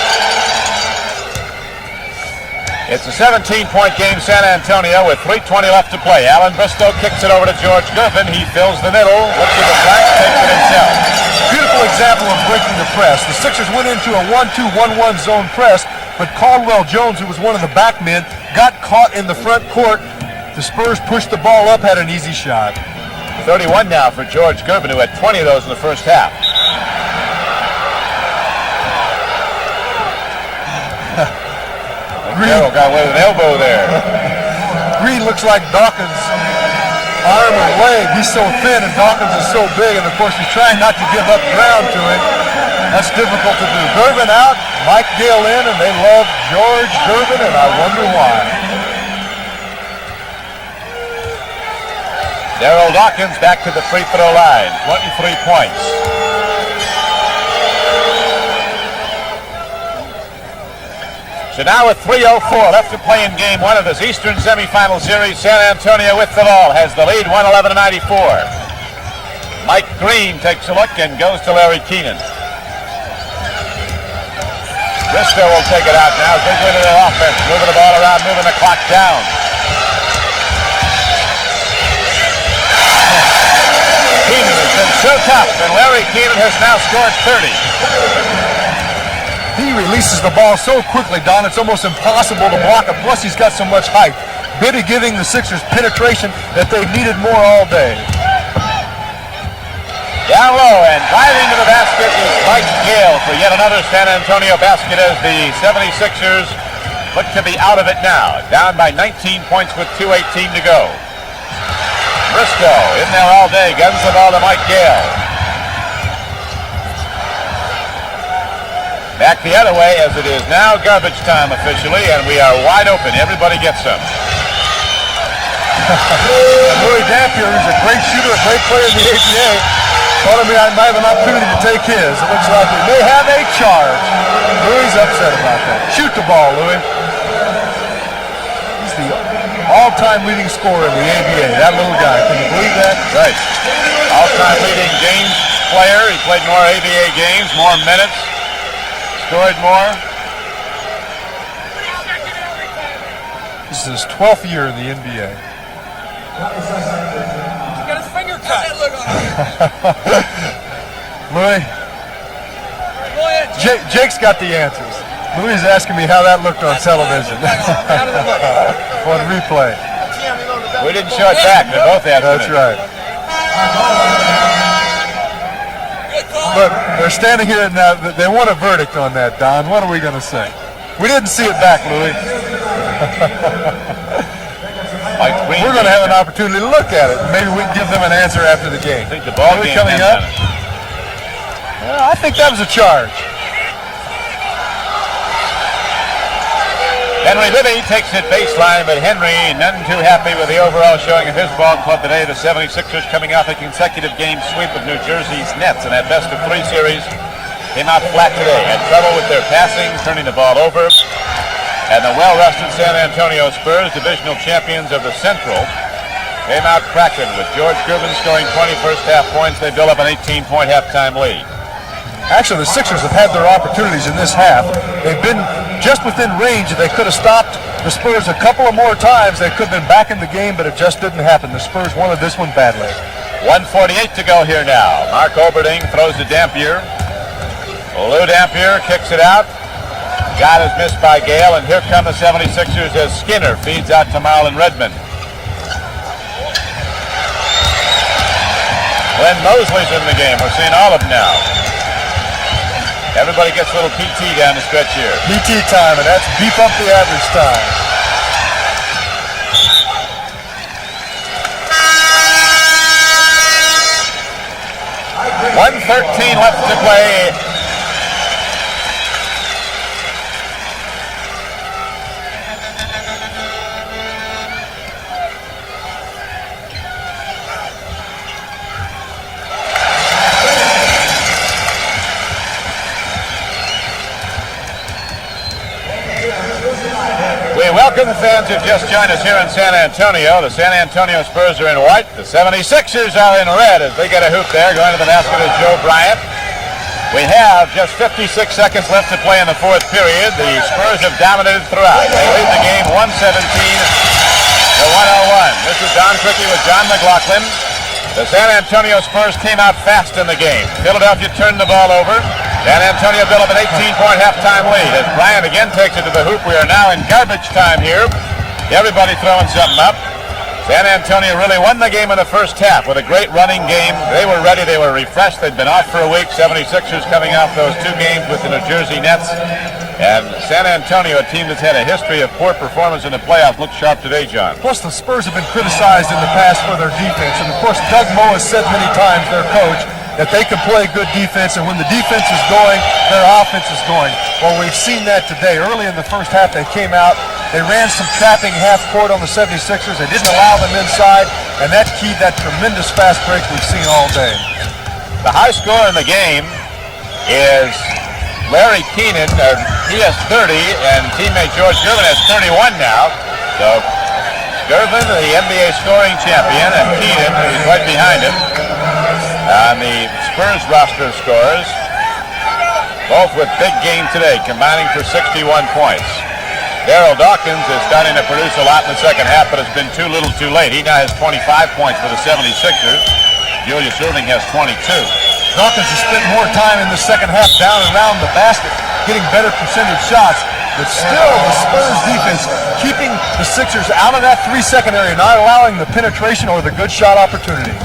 It's a 17-point game, San Antonio, with 3:20 left to play. Alan Bristow kicks it over to George Gervin. He fills the middle, looks at the flash, takes it himself. Beautiful example of breaking the press. The Sixers went into a 1-2-1-1 zone press, but Caldwell Jones, who was one of the back men, got caught in the front court. The Spurs pushed the ball up, had an easy shot. 31 now for George Gervin, who had 20 of those in the first half. Darryl got away with an elbow there. Green looks like Dawkins' arm or leg. He's so thin and Dawkins is so big, and of course he's trying not to give up ground to him. That's difficult to do. Gervin out, Mike Gale in, and they love George Gervin, and I wonder why. Darryl Dawkins back to the free throw line, 23 points. So now with 3:04 left to play in game 1 of this Eastern semifinal series, San Antonio with the ball has the lead, 111-94. Mike Green takes a look and goes to Larry Keenan. Bristow will take it out now. Big win of their offense, moving the ball around, moving the clock down. Keenan has been so tough, and Larry Keenan has now scored 30. He releases the ball so quickly, Don, it's almost impossible to block it. Plus, he's got so much height. Biddy giving the Sixers penetration that they've needed more all day. Down low and driving to the basket is Mike Gale for yet another San Antonio basket as the 76ers look to be out of it now. Down by 19 points with 2:18 to go. Bristow in there all day, guns the ball to Mike Gale. Back the other way as it is now garbage time officially, and we are wide open. Everybody gets some. Louis Dampier, who's a great shooter, a great player in the ABA, thought I might have an opportunity to take his. It looks like we may have a charge. Louis upset about that. Shoot the ball, Louis. He's the all-time leading scorer in the ABA. That little guy. Can you believe that? Right. All-time leading games player. He played more ABA games, more minutes. Scored more. This is his 12th year in the NBA. He got his finger cut. Look on Louis, Jake's got the answers. Louis is asking me how that looked on television. On replay. We didn't show it back. They both had. That's right. But they're standing here now. They want a verdict on that, Don. What are we going to say? We didn't see it back, Louis. We're going to have an opportunity to look at it. Maybe we can give them an answer after the game. I think the ball game coming up. I think that was a charge. Henry Libby takes it baseline, but Henry none too happy with the overall showing of his ball club today. The 76ers coming off a consecutive game sweep of New Jersey's Nets in that best-of-3 series. Came out flat today. Had trouble with their passing, turning the ball over. And the well-rested San Antonio Spurs, divisional champions of the Central, came out cracking with George Gervin scoring 20 first-half points. They built up an 18-point halftime lead. Actually, the Sixers have had their opportunities in this half. They've been just within range. They could have stopped the Spurs a couple of more times. They could have been back in the game, but it just didn't happen. The Spurs wanted this one badly. 1:48 to go here now. Mark Oberding throws to Dampier. Lou Dampier kicks it out. Shot is missed by Gale, and here come the 76ers as Skinner feeds out to Marlon Redmond. Glenn Mosley's in the game. We're seeing all of them now. Everybody gets a little PT down the stretch here. PT time, and that's beef up the average time. .113 left to play. Welcome fans who've just joined us here in San Antonio. The San Antonio Spurs are in white. The 76ers are in red as they get a hoop there. Going to the basket is Joe Bryant. We have just 56 seconds left to play in the fourth period. The Spurs have dominated throughout. They lead the game 117 to 101. This is Don Criqui with John McLaughlin. The San Antonio Spurs came out fast in the game. Philadelphia turned the ball over. San Antonio built up an 18-point halftime lead. As Bryant again takes it to the hoop, we are now in garbage time here. Everybody throwing something up. San Antonio really won the game in the first half with a great running game. They were ready. They were refreshed. They'd been off for a week. 76ers coming off those two games with the New Jersey Nets. And San Antonio, a team that's had a history of poor performance in the playoffs, looks sharp today, John. Plus, the Spurs have been criticized in the past for their defense. And, of course, Doug Moe has said many times, their coach, that they can play good defense, and when the defense is going, their offense is going. Well, we've seen that today. Early in the first half, they came out, they ran some trapping half court on the 76ers. They didn't allow them inside, and that keyed that tremendous fast break we've seen all day. The high score in the game is Larry Keenan. He has 30, and teammate George Gervin has 31 now. So Gervin, the NBA scoring champion, and Keenan, who's right behind him, on the Spurs roster scores, both with big game today, combining for 61 points. Darryl Dawkins is starting to produce a lot in the second half, but it's been too little too late. He now has 25 points for the 76ers. Julius Erving has 22. Dawkins has spent more time in the second half down and around the basket, getting better percentage shots, but still the Spurs defense keeping the Sixers out of that 3-second area, not allowing the penetration or the good shot opportunities.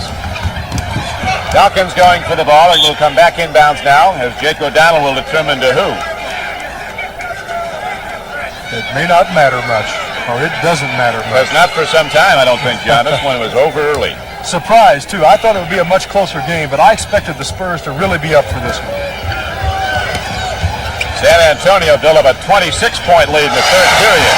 Dawkins going for the ball and will come back inbounds now as Jake O'Donnell will determine to who. It may not matter much, or it doesn't matter much. It's not for some time, I don't think, John. This one was over early. Surprise, too. I thought it would be a much closer game, but I expected the Spurs to really be up for this one. San Antonio built up a 26-point lead in the third period.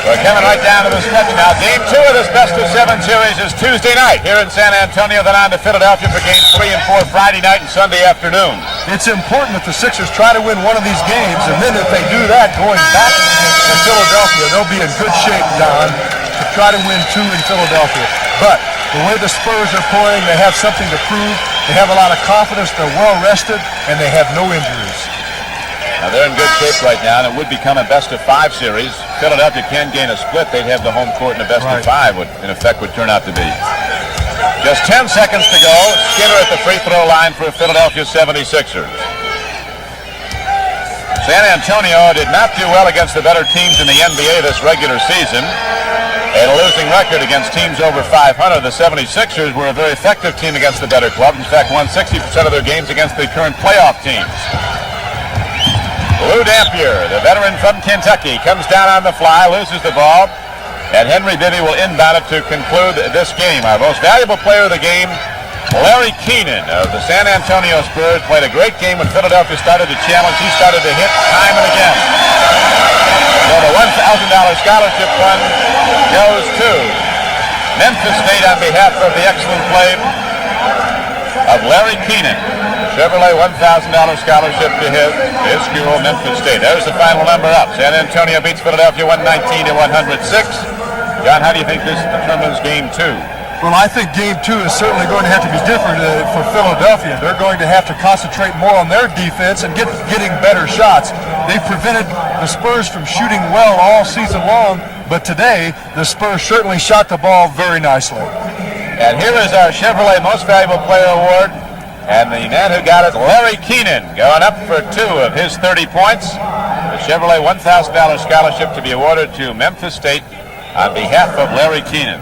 We're coming right down to the stretch now. Game 2 of this best-of-7 series is Tuesday night here in San Antonio, then on to Philadelphia for games 3 and 4 Friday night and Sunday afternoon. It's important that the Sixers try to win one of these games, and then if they do that, going back to Philadelphia, they'll be in good shape, Don, to try to win 2 in Philadelphia. But the way the Spurs are playing, they have something to prove. They have a lot of confidence. They're well-rested, and they have no injuries. Now they're in good shape right now, and it would become a best-of-5 series. Philadelphia can gain a split. They'd have the home court in a best-of-5, would, in effect, would turn out to be. Just 10 seconds to go. Skinner at the free throw line for Philadelphia 76ers. San Antonio did not do well against the better teams in the NBA this regular season. They had a losing record against teams over 500. The 76ers were a very effective team against the better clubs. In fact, won 60% of their games against the current playoff teams. Lou Dampier, the veteran from Kentucky, comes down on the fly, loses the ball, and Henry Bibby will inbound it to conclude this game. Our most valuable player of the game, Larry Keenan of the San Antonio Spurs, played a great game when Philadelphia started to challenge. He started to hit time and again. So the $1,000 scholarship fund goes to Memphis State on behalf of the excellent play of Larry Keenan. Chevrolet $1,000 scholarship to his school, Memphis State. There's the final number up. San Antonio beats Philadelphia 119 to 106. John, how do you think this determines game 2? Well, I think game 2 is certainly going to have to be different for Philadelphia. They're going to have to concentrate more on their defense and getting better shots. They've prevented the Spurs from shooting well all season long, but today the Spurs certainly shot the ball very nicely. And here is our Chevrolet Most Valuable Player Award. And the man who got it, Larry Keenan, going up for 2 of his 30 points. The Chevrolet $1,000 scholarship to be awarded to Memphis State on behalf of Larry Keenan.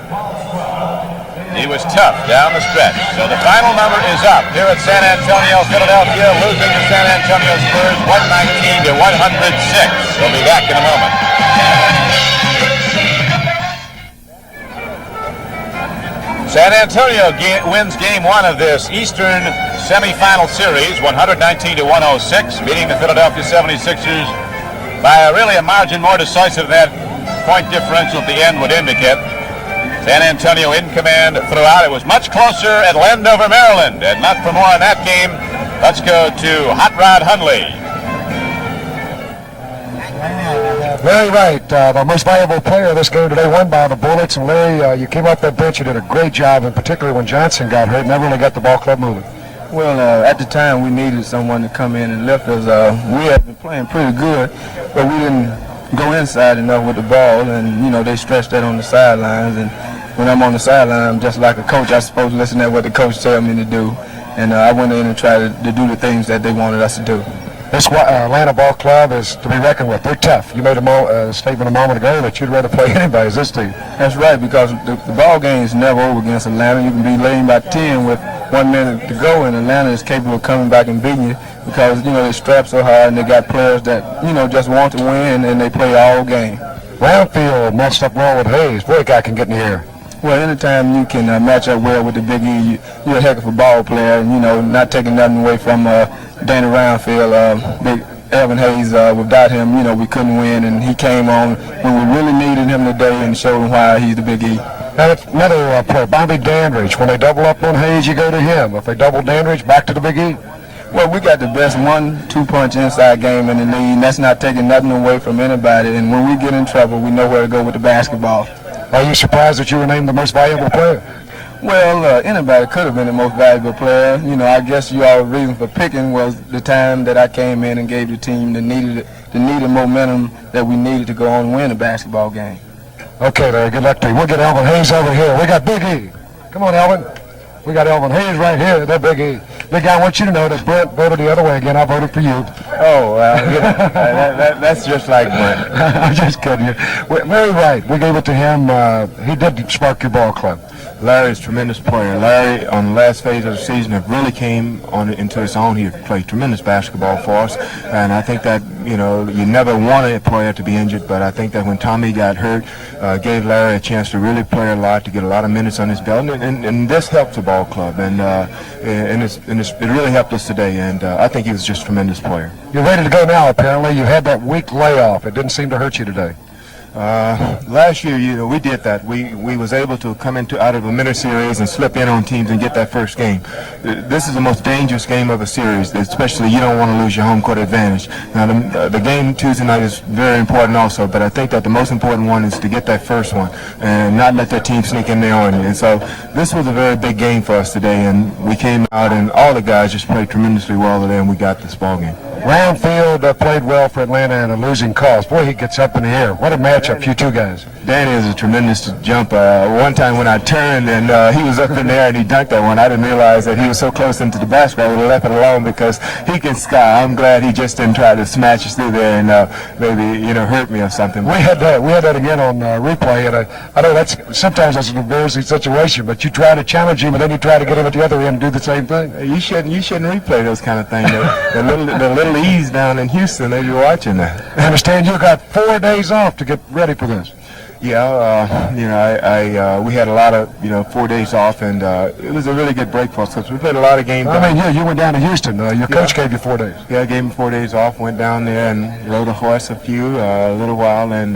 He was tough down the stretch. So the final number is up here at San Antonio. Philadelphia losing to San Antonio Spurs 119 to 106. We'll be back in a moment. San Antonio wins game 1 of this Eastern semifinal series 119 to 106, beating the Philadelphia 76ers by really a margin more decisive than that point differential at the end would indicate. San Antonio in command throughout. It was much closer at Landover, Maryland. And not for more on that game, let's go to Hot Rod Hundley. Larry Wright, the most valuable player of this game today, won by the Bullets. And Larry, you came off that bench, you did a great job, and particularly when Johnson got hurt, never really got the ball club moving. Well, at the time, we needed someone to come in and lift us. We had been playing pretty good, but we didn't go inside enough with the ball, and, you know, they stretched that on the sidelines. And when I'm on the sideline, I'm just like a coach. I'm supposed to listen to what the coach tells me to do. And I went in and tried to do the things that they wanted us to do. This Atlanta ball club is to be reckoned with. They're tough. You made a statement a moment ago that you'd rather play anybody as this team. That's right, because the ball game is never over against Atlanta. You can be leading by 10 with 1 minute to go, and Atlanta is capable of coming back and beating you because, you know, they strap so hard and they got players that, you know, just want to win and they play all game. Roundfield matched up well with Hayes. Boy, guy can get in the air. Well, anytime you can match up well with the Big E, you're a heck of a ball player, and, you know, not taking nothing away from Danny Roundfield. Big Evan Hayes, without him, you know, we couldn't win, and he came on when we really needed him today and showed him why he's the Big E. Now, another player, Bobby Dandridge. When they double up on Hayes, you go to him. If they double Dandridge, back to the Big E. Well, we got the best 1-2 punch inside game in the league, and that's not taking nothing away from anybody. And when we get in trouble, we know where to go with the basketball. Are you surprised that you were named the most valuable player? Well, anybody could have been the most valuable player. You know, I guess your reason for picking was the time that I came in and gave the team the needed momentum that we needed to go on and win a basketball game. Okay, Larry, good luck to you. We'll get Elvin Hayes over here. We got Big E. Come on, Elvin. We got Elvin Hayes right here. That Big E. Big guy, I want you to know that Brent voted the other way again. I voted for you. Oh, well, yeah, that's just like Brent. I'm just kidding you. Very right. We gave it to him. He did spark your ball club. Larry's a tremendous player. Larry, on the last phase of the season, really came into his own. He played tremendous basketball for us, and I think that, you know, you never want a player to be injured, but I think that when Tommy got hurt, gave Larry a chance to really play a lot, to get a lot of minutes on his belt, and this helped the ball club, and it really helped us today, and I think he was just a tremendous player. You're ready to go now, apparently. You had that week layoff. It didn't seem to hurt you today. Last year, you know, we did that. We was able to come out of a mini series and slip in on teams and get that first game. This is the most dangerous game of a series, especially you don't want to lose your home court advantage. Now, the game Tuesday night is very important also, but I think that the most important one is to get that first one and not let that team sneak in there on you. And so this was a very big game for us today, and we came out and all the guys just played tremendously well today, and we got this ball game. Roundfield played well for Atlanta in a losing cause. Boy, he gets up in the air. What a matchup, you two guys. Danny is a tremendous jumper. One time when I turned and he was up in the air and he dunked that one, I didn't realize that he was so close into the basket. I would have left it alone because he can sky. I'm glad he just didn't try to smash us through there and maybe, you know, hurt me or something. We had that again on replay, and I know sometimes that's an embarrassing situation, but you try to challenge him and then you try to get him at the other end and do the same thing. You shouldn't replay those kind of things. The little ease down in Houston as you're watching that. I understand you got 4 days off to get ready for this. Yeah, you know, we had a lot of, 4 days off, and it was a really good break for us because we played a lot of games. I mean, you went down to Houston. Your coach gave you 4 days. Yeah, I gave him 4 days off, went down there and rode a horse a little while, and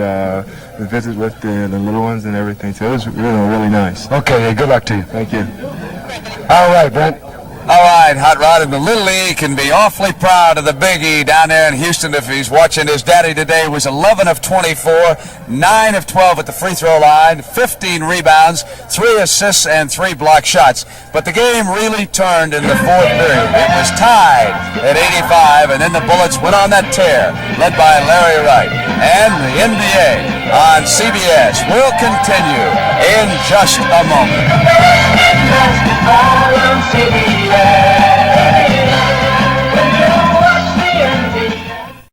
visit with the little ones and everything. So it was really, really nice. Okay, good luck to you. Thank you. All right, Brent. All right, Hot Rod, and the Little E can be awfully proud of the Big E down there in Houston if he's watching. His daddy today was 11 of 24, 9 of 12 at the free throw line, 15 rebounds, 3 assists, and 3 block shots. But the game really turned in the fourth period. It was tied at 85, and then the Bullets went on that tear, led by Larry Wright. And the NBA on CBS will continue in just a moment.